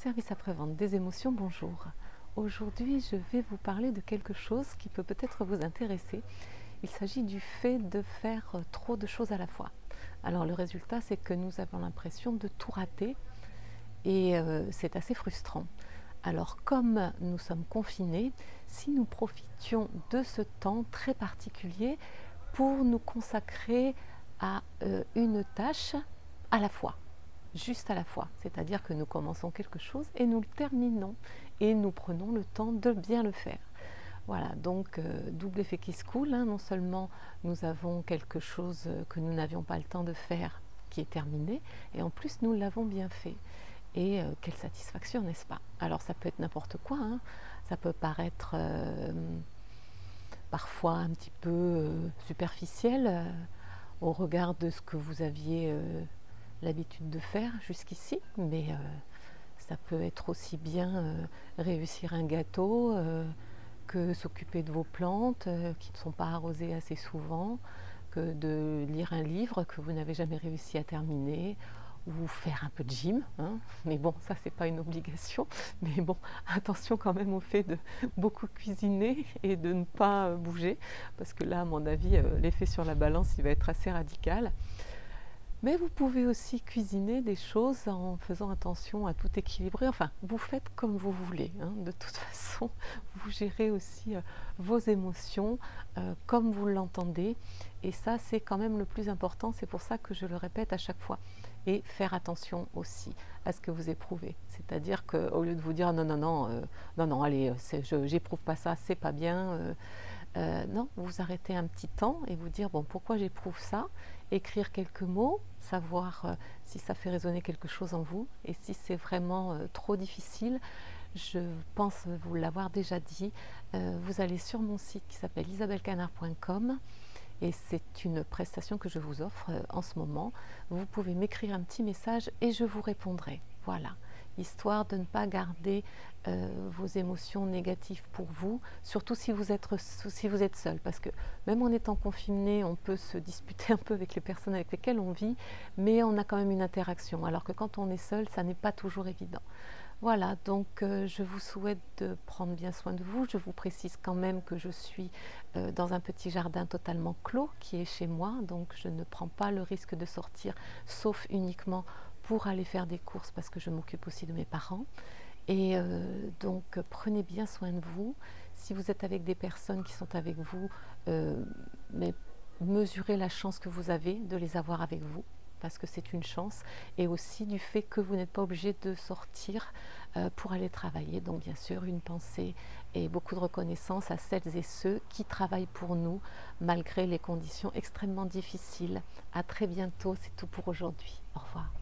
Service après-vente des émotions, bonjour. Aujourd'hui, je vais vous parler de quelque chose qui peut peut-être vous intéresser. Il s'agit du fait de faire trop de choses à la fois. Alors le résultat, c'est que nous avons l'impression de tout rater et c'est assez frustrant. Alors comme nous sommes confinés, si nous profitions de ce temps très particulier pour nous consacrer à une tâche à la fois, juste à la fois, c'est-à-dire que nous commençons quelque chose et nous le terminons et nous prenons le temps de bien le faire. Voilà, donc double effet qui se coule, hein. Non seulement nous avons quelque chose que nous n'avions pas le temps de faire qui est terminé, et en plus nous l'avons bien fait. Et quelle satisfaction, n'est-ce pas? Alors ça peut être n'importe quoi, hein. Ça peut paraître parfois un petit peu superficiel au regard de ce que vous aviez l'habitude de faire jusqu'ici, mais ça peut être aussi bien réussir un gâteau que s'occuper de vos plantes qui ne sont pas arrosées assez souvent, que de lire un livre que vous n'avez jamais réussi à terminer, ou faire un peu de gym, hein. Mais bon, ça c'est pas une obligation, mais bon, attention quand même au fait de beaucoup cuisiner et de ne pas bouger, parce que là, à mon avis, l'effet sur la balance, il va être assez radical. Mais vous pouvez aussi cuisiner des choses en faisant attention à tout équilibrer. Enfin, vous faites comme vous voulez, hein. De toute façon, vous gérez aussi vos émotions comme vous l'entendez. Et ça, c'est quand même le plus important. C'est pour ça que je le répète à chaque fois. Et faire attention aussi à ce que vous éprouvez. C'est-à-dire qu'au lieu de vous dire non, non, non, non, non, allez, j'éprouve pas ça, c'est pas bien. Non, vous arrêtez un petit temps et vous dire bon, pourquoi j'éprouve ça, écrire quelques mots, savoir si ça fait résonner quelque chose en vous, et si c'est vraiment trop difficile, je pense vous l'avoir déjà dit, vous allez sur mon site qui s'appelle isabellecanard.com, et c'est une prestation que je vous offre en ce moment. Vous pouvez m'écrire un petit message et je vous répondrai. Voilà, histoire de ne pas garder vos émotions négatives pour vous, surtout si vous êtes seul, parce que même en étant confiné, on peut se disputer un peu avec les personnes avec lesquelles on vit, mais on a quand même une interaction, alors que quand on est seul, ça n'est pas toujours évident. Voilà, donc je vous souhaite de prendre bien soin de vous. Je vous précise quand même que je suis dans un petit jardin totalement clos qui est chez moi, donc je ne prends pas le risque de sortir, sauf uniquement pour aller faire des courses, parce que je m'occupe aussi de mes parents. Et donc prenez bien soin de vous. Si vous êtes avec des personnes qui sont avec vous, mais mesurez la chance que vous avez de les avoir avec vous, parce que c'est une chance, et aussi du fait que vous n'êtes pas obligé de sortir pour aller travailler. Donc bien sûr, une pensée et beaucoup de reconnaissance à celles et ceux qui travaillent pour nous, malgré les conditions extrêmement difficiles. À très bientôt, c'est tout pour aujourd'hui. Au revoir.